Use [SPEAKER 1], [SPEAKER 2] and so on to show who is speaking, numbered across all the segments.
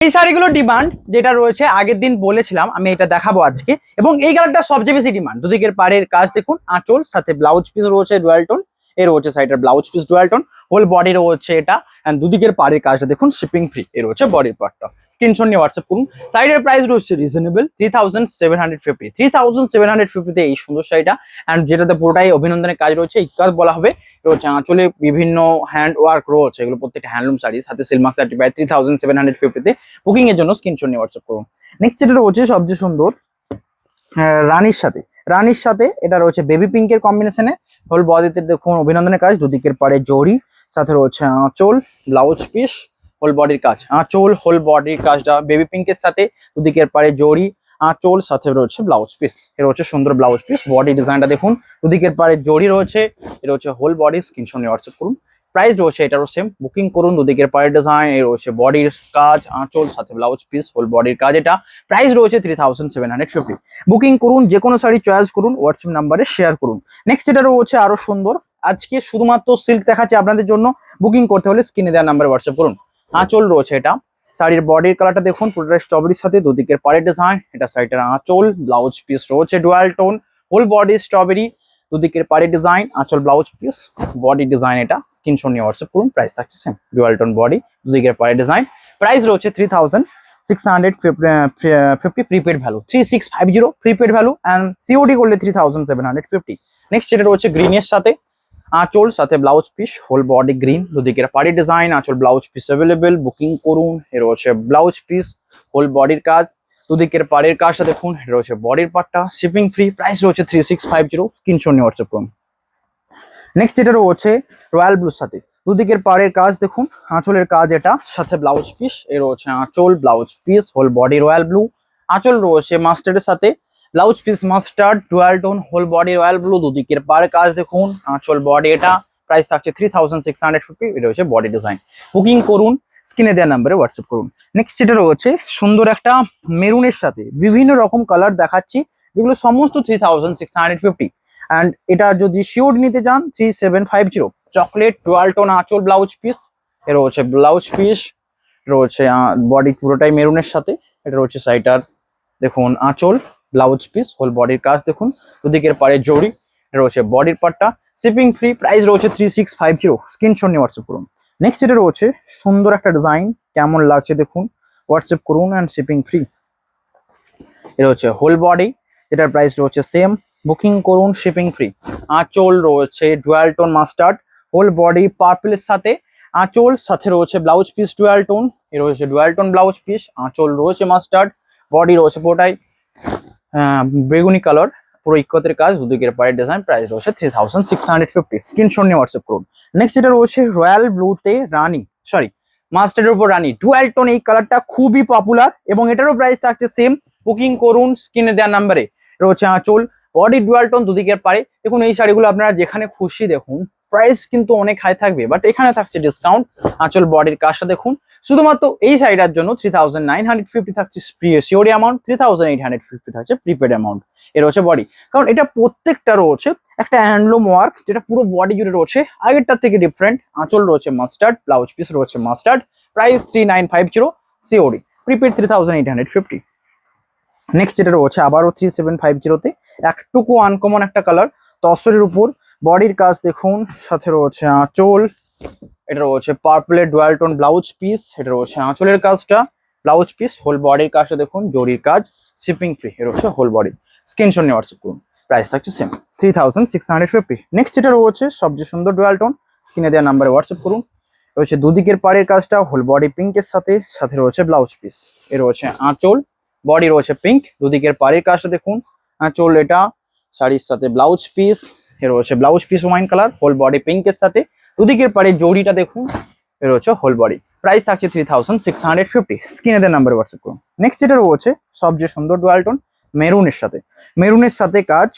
[SPEAKER 1] এই শাড়িগুলোর ডিমান্ড যেটা রয়েছে আগের দিন বলেছিলাম আমি এটা দেখাবো আজকে, এবং এই কালারটা সবচেয়ে বেশি ডিমান্ড। দুদিকের পাড়ের কাজ দেখুন, আঁচল সাথে ব্লাউজ পিস রয়েছে ডুয়াল টোন, এর রয়েছে সাইডের blouse piece dual tone, whole body রয়েছে এটা, এন্ড দুদিকের পাড়ের কাজটা দেখুন শিপিং ফ্রি, এর রয়েছে বডির পার্টটা। স্ক্রিনশট নিয়ে হোয়াটসঅ্যাপ করুন। সাইডের প্রাইস রয়েছে রিজনেবল 3750, 3750 এই সুন্দর শাড়িটা, এন্ড যেটাতে পুরোটাই অভিনন্দনের কাজ রয়েছে, এই কাজ বলা হবে রয়েছে। আঁচলে বিভিন্ন হ্যান্ড ওয়ার্ক রয়েছে, এগুলো প্রত্যেকটা হ্যান্ডলুম শাড়ি, সাথে সিলমার্ক সার্টিফাইড 3750 বুকিং এর জন্য স্ক্রিনশট নিয়ে হোয়াটসঅ্যাপ করুন। নেক্সট যেটা রয়েছে সবচেয়ে সুন্দর রানীর সাথে এটা রয়েছে বেবি পিঙ্কের কম্বিনেশনে। হোল বডিতে দেখুন অভিনন্দনের কাজ, দুদিকের পাড়ে জড়ি, সাথে রয়েছে আঁচল, ব্লাউজ পিস, হোল বডির কাজ। আঁচল হোল বডির কাজটা বেবি পিঙ্কের সাথে, দুদিকের পাড়ে জড়ি, আঁচল, সাথে রয়েছে ব্লাউজ পিস, এর হচ্ছে সুন্দর ব্লাউজ পিস। বডি ডিজাইনটা দেখুন, দুদিকের পাড়ে জড়ি রয়েছে, এর হচ্ছে হোল বডি। স্ক্রিনশট নিয়ে হোয়াটসঅ্যাপ করুন। প্রাইস রয়েছে এটারও সেম, বুকিং করুন। দুদিকের পাড়ে ডিজাইন, এর রয়েছে বডির কাজ, আঁচল সাথে ব্লাউজ পিস, হোল বডির কাজ। এটা প্রাইস রয়েছে 3750। বুকিং করুন, যে কোনো শাড়ি চয়েস করুন, হোয়াটসঅ্যাপ নাম্বারে শেয়ার করুন। নেক্সট এটা রয়েছে আরো সুন্দর, আজকে শুধুমাত্র সিল্ক দেখাচ্ছি আপনাদের জন্য। বুকিং করতে হলে স্ক্রিনে দেওয়া নাম্বারে হোয়াটসঅ্যাপ করুন। আঁচল রয়েছে এটা, শাড়ির বডির কালারটা দেখুন পুরোটা স্ট্রবেরির সাথে, দুদিকের পাড়ের ডিজাইন, এটা সাইডের আঁচল, ব্লাউজ পিস রয়েছে dual tone, whole body strawberry, দুদিকের পাড়ের ডিজাইন, আঁচল, ব্লাউজ পিস, বডি ডিজাইন। এটা স্ক্রিনশট নিয়ে হোয়াটসঅ্যাপ করুন। প্রাইস থাকছে সেম, ডুয়াল টোন বডি, দুদিকের পাড়ের ডিজাইন। প্রাইস রয়েছে 3650 prepaid value, 3650 prepaid value, and COD করলে 3750। নেক্সট যেটা রয়েছে গ্রিনের সাথে, আঁচল সাথে blouse piece, whole body green, দুদিকের পাড়ি ডিজাইন, আঁচল ব্লাউজ পিস অ্যাভেলেবেল। বুকিং করুন। এর হচ্ছে ব্লাউজ পিস, হোল বডির কাজ, দুদিকের পাড়ের কাজটা দেখুন, এটা রয়েছে বডির পার্টটা, শিপিং ফ্রি। প্রাইস রয়েছে 3650। স্ক্রিনশট নিয়ে হোয়াটসঅ্যাপ করুন। নেক্সট এটা রয়েছে রয়্যাল ব্লুর সাথে, দুদিকের পাড়ের কাজ দেখুন, আঁচলের কাজ এটা, সাথে ব্লাউজ পিস, এর হচ্ছে আঁচল, blouse piece, whole body royal blue, আঁচল রয়েছে মাস্টার্ডের সাথে, blouse piece mustard dual tone, whole body royal blue, দুদিকের পাড়ের কাজ দেখুন, আঁচল বডি এটা। প্রাইস থাকছে 3650। এটা হচ্ছে বডি ডিজাইন। বুকিং করুন, স্ক্রিনে দেওয়া নাম্বারে হোয়াটসঅ্যাপ করুন। নেক্সট যেটা রয়েছে সুন্দর একটা মেরুনের সাথে, বিভিন্ন রকম কালার দেখাচ্ছি, যেগুলো সমস্ত 3650। অ্যান্ড এটা যদি শিওর নিতে চান 3750। চকলেট ডুয়াল টোন আঁচল, ব্লাউজ পিস, এর হচ্ছে ব্লাউজ পিস, রয়েছে বডি পুরোটাই মেরুনের সাথে, এটা রয়েছে সাইটার দেখুন আঁচল, ব্লাউজ পিস, হোল বডির কাজ দেখুন, দুদিকের পাড়ে জড়ি, এটা রয়েছে বডির পার্টটা, শিপিং ফ্রি। প্রাইস রয়েছে 3650। স্ক্রিনশট নিয়ে হোয়াটসঅ্যাপ করুন। নেক্সট এটা রয়েছে সুন্দর একটা ডিজাইন, কেমন লাগছে দেখুন, হোয়াটসঅ্যাপ করুন, অ্যান্ড শিপিং ফ্রি। এটা হচ্ছে হোল বডি, এটার প্রাইস রয়েছে সেম, বুকিং করুন, শিপিং ফ্রি। আঁচল রয়েছে dual tone mustard, whole body পার্পলের সাথে, আঁচল সাথে রয়েছে ব্লাউজ পিস ডুয়াল টোন, এর রয়েছে ডুয়াল টোন ব্লাউজ পিস, আঁচল রয়েছে মাস্টার্ড, বডি রয়েছে পুরোটাই বেগুনি কালার, পুরো ইকতের কাজ, দুদিকের পায়ের ডিজাইন। প্রাইস রয়েছে 3650। স্ক্রিনশট নিয়ে হোয়াটসঅ্যাপ করুন। নেক্সট এটা রয়েছে রয়্যাল ব্লুতে রানী, সরি মাস্টার্ডের উপর রানী ডুয়াল টোন, এই কালারটা খুবই পপুলার, এবং এটারও প্রাইস থাকছে সেম। বুকিং করুন স্ক্রিনে দেওয়ার নাম্বারে। রয়েছে আঁচল, বডি ডুয়াল টোন, দুদিকের পারে দেখুন। এই শাড়িগুলো আপনারা যেখানে খুশি দেখুন, প্রাইস কিন্তু অনেক হাই থাকবে, বাট এখানে থাকছে ডিসকাউন্ট। আঁচল বডির কাজটা দেখুন, শুধুমাত্র এই শাড়িটার জন্য 3950 থাকছে সিওরি অ্যামাউন্ট, 3850 থাকছে প্রিপেড অ্যামাউন্ট। এর হচ্ছে বডি, কারণ এটা প্রত্যেকটা রয়েছে একটা হ্যান্ডলুম ওয়ার্ক, যেটা পুরো বডি জুড়ে রয়েছে, আগেরটার থেকে ডিফারেন্ট। আঁচল রয়েছে মাস্টার্ড, ব্লাউজ পিস রয়েছে মাস্টার্ড। প্রাইস 3950, সিওরি, প্রিপেড 3850। নেক্সট যেটা রয়েছে আবারও 3750-তে, একটুকু আনকমন একটা কালার, তসরের উপর, বডির কাজ দেখুন, সাথে রয়েছে আঁচল, এটা রয়েছে পার্পলের ডুয়াল টোন ব্লাউজ পিস, এটা রয়েছে আঁচলের কাজটা, ব্লাউজ পিস, হোল বডির কাজটা দেখুন, জরির কাজ, শিপিং ফ্রি, এটা হচ্ছে হোল বডি। স্ক্রিনশট নিয়ে হোয়াটসঅ্যাপ করুন। প্রাইস থাকছে সেম, 3650। নেক্সট যেটা রয়েছে সবচেয়ে সুন্দর ডুয়াল টোন, স্ক্রিনে দেওয়া নাম্বারে হোয়াটসঅ্যাপ করুন। রয়েছে দুদিকের পাড়ের কাজটা, হোল বডি পিঙ্কের সাথে, সাথে রয়েছে ব্লাউজ পিস, এর রয়েছে আঁচল, বডি রয়েছে পিঙ্ক, দুদিকের পাড়ের কাজটা দেখুন, আঁচল এটা, শাড়ির সাথে ব্লাউজ পিস, এর রয়েছে blouse piece wine colour, whole body পিঙ্কের সাথে, দুদিকের পাড়ে জড়িটা দেখুন, এর হচ্ছে হোল বডি। প্রাইস থাকছে 3650। স্ক্রিনে দেওয়া নাম্বারে হোয়াটসঅ্যাপ করুন। নেক্সট যেটা রয়েছে সবচেয়ে সুন্দর ডুয়াল টোন মেরুনের সাথে কাজ,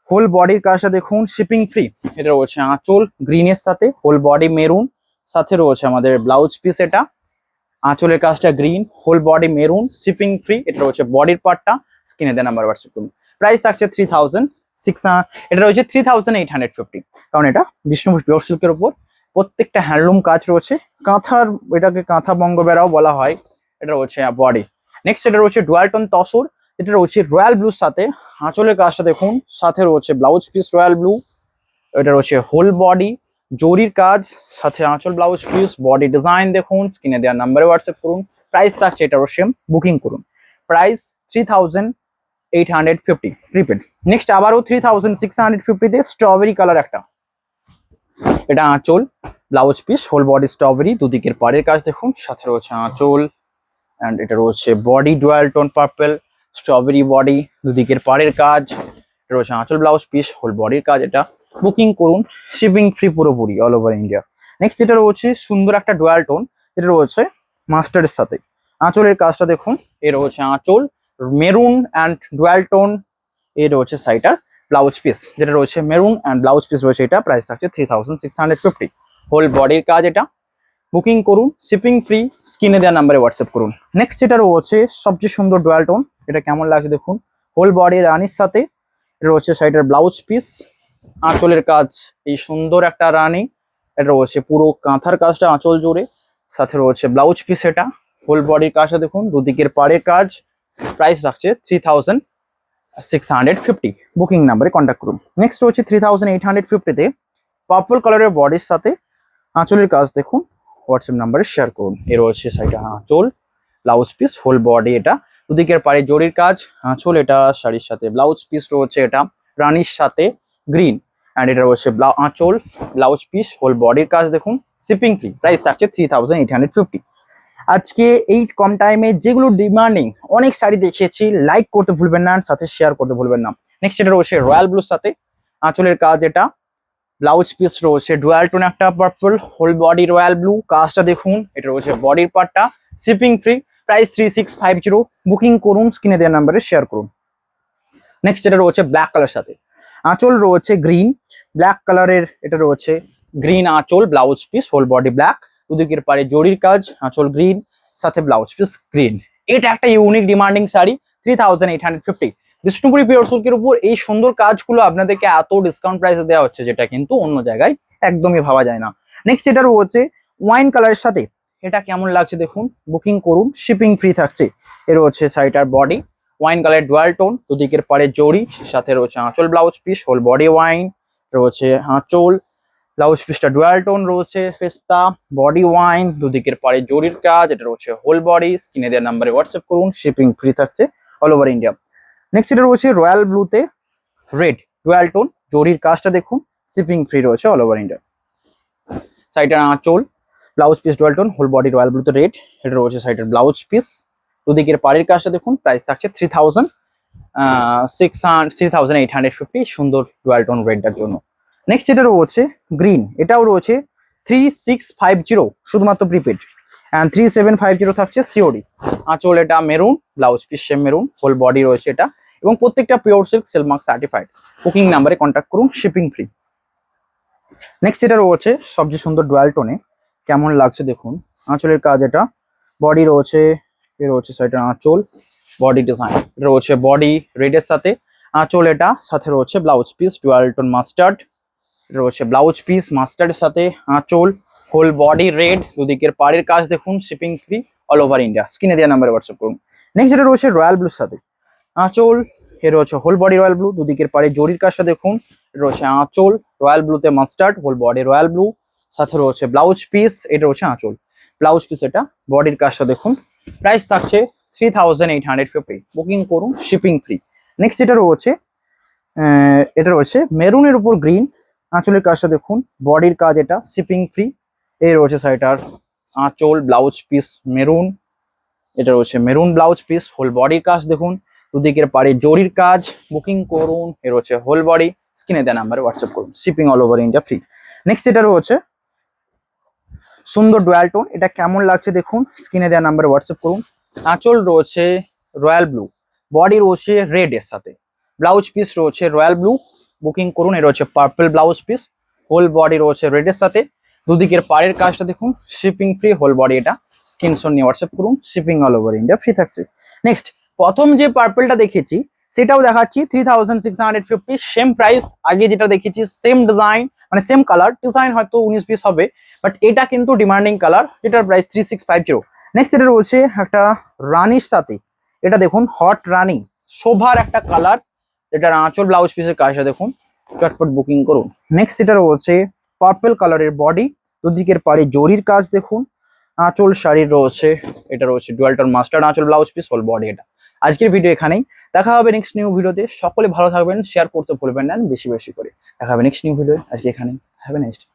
[SPEAKER 1] হোল বডির কাজটা দেখুন, শিপিং ফ্রি। এটা রয়েছে আঁচল গ্রিনের সাথে, হোল বডি মেরুন, সাথে রয়েছে আমাদের ব্লাউজ পিস, এটা আঁচলের কাজটা green, whole body maroon, shipping free. এটা রয়েছে বডির পার্টটা। স্ক্রিনে দেওয়া নাম্বার হোয়াটসঅ্যাপ করুন। প্রাইস থাকছে 3600, এটা রয়েছে 3850, কারণ এটা বিষ্ণুপুর পিওর সিল্কের উপর, প্রত্যেকটা হ্যান্ডলুম কাজ রয়েছে, কাঁথার, এটাকে কাঁথা বঙ্গ বেড়াও বলা হয়, এটা রয়েছে বডি। নেক্সট এটা রয়েছে ডুয়াল টোন তসর, এটা রয়েছে রয়্যাল ব্লুর সাথে। আঁচলের কাজটা দেখুন, সাথে রয়েছে ব্লাউজ পিস রয়্যাল ব্লু। এটা রয়েছে হোল বডি জরির কাজ, সাথে আঁচল ব্লাউজ পিস, বডি ডিজাইন দেখুন, স্ক্রিনে দেওয়ার নাম্বারে হোয়াটসঅ্যাপ করুন। প্রাইস থাকছে এটারও সেম, বুকিং করুন। Price 3850 prepaid. নেক্সট আবারও 3650-তে স্ট্রবেরি কালার একটা, এটা আঁচল blouse piece whole body strawberry, দুদিকের পাড়ের কাজ দেখুন, সাথে রয়েছে আঁচল অ্যান্ড এটা রয়েছে body dual tone purple strawberry body, দুদিকের পাড়ের কাজ, এটা রয়েছে আঁচল ব্লাউজ পিস হোল বডির কাজ। এটা বুকিং করুন, শিপিং ফ্রি পুরোপুরি অল ওভার ইন্ডিয়া। নেক্সট এটা রয়েছে সুন্দর একটা ডুয়াল টোন, এটা রয়েছে মাস্টার্ডের সাথে। আঁচলের কাজটা দেখুন, এ রয়েছে আঁচল মেরুন অ্যান্ড ডুয়াল টোন, এ রয়েছে সাইটার ব্লাউজ পিস, যেটা রয়েছে মেরুন অ্যান্ড ব্লাউজ পিস রয়েছে। এটা প্রাইস থাকছে 3650 হোল বডির কাজ। এটা বুকিং করুন, শিপিং ফ্রি, স্ক্রিনে দেওয়া নাম্বারে হোয়াটসঅ্যাপ করুন। নেক্সট এটা রয়েছে সবচেয়ে সুন্দর ডুয়াল টোন, এটা কেমন লাগছে দেখুন, হোল বডি রানির সাথে। এটা রয়েছে সাইডের ব্লাউজ পিস, আঁচলের কাজ এই সুন্দর একটা রানি, এটা রয়েছে পুরো কাঁথার কাজটা আঁচল জুড়ে, সাথে রয়েছে ব্লাউজ পিস। এটা হোল বডির কাজটা দেখুন, দুদিকের পাড়ের কাজ। প্রাইস রাখছে 3650, বুকিং নাম্বারে কন্ট্যাক্ট করুন। নেক্সট রয়েছে 3850-তে পার্পল কালারের বডির সাথে আঁচলের কাজ দেখুন, হোয়াটসঅ্যাপ নাম্বারে শেয়ার করুন। এ রয়েছে সাইডে আঁচল ব্লাউজ পিস হোল বডি, এটা দুদিকের পাড়ে জরির কাজ, আঁচল এটা শাড়ির সাথে ব্লাউজ পিস রয়েছে, এটা রানির সাথে গ্রিন অ্যান্ড এটা রয়েছে আঁচল ব্লাউজ পিস হোল বডির কাজ দেখুন, শিপিং ফ্রি। প্রাইস থাকছে 3850। আজকে এই কম টাইমে যেগুলো ডিমান্ডিং অনেক শাড়ি দেখিয়েছি, লাইক করতে ভুলবেন না, সাথে শেয়ার করতে ভুলবেন না। নেক্সট এটা রয়েছে রয়্যাল ব্লুর সাথে আঁচলের কাজ, এটা ব্লাউজ পিস রয়েছে ডুয়াল টোন একটা purple whole body royal blue, কাজটা দেখুন, এটা রয়েছে বডির পার্টটা, শিপিং ফ্রি। প্রাইস 3650, বুকিং করুন, স্ক্রিনে দেওয়া নাম্বারে শেয়ার করুন। নেক্সট এটা রয়েছে ব্ল্যাক কালার সাথে আঁচল রয়েছে গ্রিন ব্ল্যাক কালারের, এটা রয়েছে গ্রিন আঁচল blouse piece whole body black, দুদিকের পাড়ে জরির কাজ, আঁচল গ্রিন সাথে ব্লাউজ পিস গ্রিন। এটা একটা unique demanding sari, 3850। Bishnupuri pure সিল্কের উপর এই সুন্দর কাজগুলো আপনাদেরকে এত ডিসকাউন্ট প্রাইসে দেওয়া হচ্ছে, যেটা কিন্তু অন্য জায়গায় একদমই ভাবা যায় না। নেক্সট এটা রয়েছে ওয়াইন কালারের সাথে, এটা কেমন লাগছে দেখুন, বুকিং করুন, শিপিং ফ্রি থাকছে। এর রয়েছে সাইটার body wine colour dual tone, দুদিকের পাড়ে জরি, সাথে রয়েছে আঁচল blouse piece whole body wine, রয়েছে আঁচল ব্লাউজ পিসটা ডুয়াল টোন রয়েছে পেস্তা বডি ওয়াইন, দুদিকের পাড়ে জরির কাজ, এটা রয়েছে হোল বডি। স্ক্রিনে দেওয়ার নাম্বারে হোয়াটসঅ্যাপ করুন, শিপিং ফ্রি থাকছে অল ওভার ইন্ডিয়া। নেক্সট এটা রয়েছে রয়্যাল ব্লুতে রেড ডুয়াল টোন, জরির কাজটা দেখুন, শিপিং ফ্রি রয়েছে অল ওভার ইন্ডিয়া। সাইডের আঁচল blouse piece dual tone whole body royal ব্লুতে রেড, এটা রয়েছে সাইডের ব্লাউজ পিস, দুদিকের পাড়ের কাজটা দেখুন। প্রাইস থাকছে 3850, সুন্দর ডুয়াল টোন রেডটার জন্য। নেক্সট এটা রয়েছে গ্রিন, এটাও রয়েছে 3650 শুধুমাত্র প্রিপেড, অ্যান্ড 3750 থাকছে সিওডি। আঁচল এটা maroon blouse piece same maroon whole body রয়েছে এটা, এবং প্রত্যেকটা পিওর সিল্ক সেলমার্ক সার্টিফাইড। বুকিং নাম্বারে কন্ট্যাক্ট করুন, শিপিং ফ্রি। নেক্সট এটা রয়েছে সবচেয়ে সুন্দর ডুয়াল টোনে, কেমন লাগছে দেখুন, আঁচলের কাজ, এটা বডি রয়েছে, এ রয়েছে সাইডের আঁচল বডি ডিজাইন, এটা রয়েছে বডি রেডের সাথে আঁচল, এটা সাথে রয়েছে blouse piece dual tone mustard, রয়েছে ব্লাউজ পিস মাস্টার্ডের সাথে আঁচল হোল বডি রেড, দুদিকের পাড়ের কাজ দেখুন, shipping free all over India. স্ক্রিনে দেওয়া নাম্বারে হোয়াটসঅ্যাপ করুন। নেক্সট এটা রয়েছে রয়্যাল ব্লুর সাথে আঁচল, এ রয়েছে হোল বডি রয়্যাল ব্লু, দুদিকের পাড়ে জরির কাজটা দেখুন, রয়েছে আঁচল রয়্যাল ব্লুতে mustard whole body royal blue, সাথে রয়েছে ব্লাউজ পিস, এটা রয়েছে আঁচল ব্লাউজ পিস, এটা বডির কাজটা দেখুন। প্রাইস থাকছে 3850, বুকিং করুন, শিপিং ফ্রি। নেক্সট এটা রয়েছে মেরুনের উপর গ্রিন, আঁচলের কাজটা দেখুন, বডির কাজ, এটা শিপিং ফ্রি। এই রয়েছে সাইটার আঁচল ব্লাউজ পিস মেরুন, এটা রয়েছে মেরুন ব্লাউজ পিস হোল বডির কাজ দেখুন, দুদিকের পাড়ে জরির কাজ। বুকিং করুন, এ রয়েছে হোল বডি। স্ক্রিনে দেওয়া নাম্বারে হোয়াটসঅ্যাপ করুন, shipping all over India free. Next এটা রয়েছে সুন্দর ডুয়াল টোন, এটা কেমন লাগছে দেখুন, স্ক্রিনে দেওয়া নাম্বারে হোয়াটসঅ্যাপ করুন। আঁচল রয়েছে রয়্যাল ব্লু, বডি রয়েছে রেড এর সাথে, ব্লাউজ পিস রয়েছে রয়্যাল ব্লু। বুকিং করুন, এ রয়েছে purple blouse piece whole body রয়েছে রেড এর সাথে, দুদিকের পাড়ের কাজটা দেখুন, শিপিং ফ্রি হোল বডি। এটা স্ক্রিনশট নিয়ে হোয়াটসঅ্যাপ করুন, shipping all over India free থাকছে। নেক্সট প্রথম যে পার্পলটা দেখেছি সেটাও দেখাচ্ছি 3650, সেম প্রাইস। আগে যেটা দেখেছি সেম ডিজাইন, মানে সেম কালার, ডিজাইন হয়তো 19-20 হবে, বাট এটা কিন্তু ডিমান্ডিং কালার, যেটার প্রাইস 3650। নেক্সট এটা রয়েছে একটা রানির সাথে, এটা দেখুন হট রানি, শোভার একটা কালার, এটার আঁচল ব্লাউজ পিসের কাজটা দেখুন, চটপট বুকিং করুন। নেক্সট এটা রয়েছে পার্পল কালারের বডি, দুদিকের পাড়ে জরির কাজ দেখুন, আঁচল শাড়ির রয়েছে, এটা রয়েছে ডুয়াল টোন মাস্টার্ড আঁচল ব্লাউজ পিস, হোল বডি এটা। আজকের ভিডিও এখানেই, দেখা হবে নেক্সট নিউ ভিডিওতে। সকলে ভালো থাকবেন, শেয়ার করতে ভুলবেন না বেশি বেশি করে। দেখা হবে নেক্সট নিউ ভিডিও, আজকে এখানেই। Have a nice day.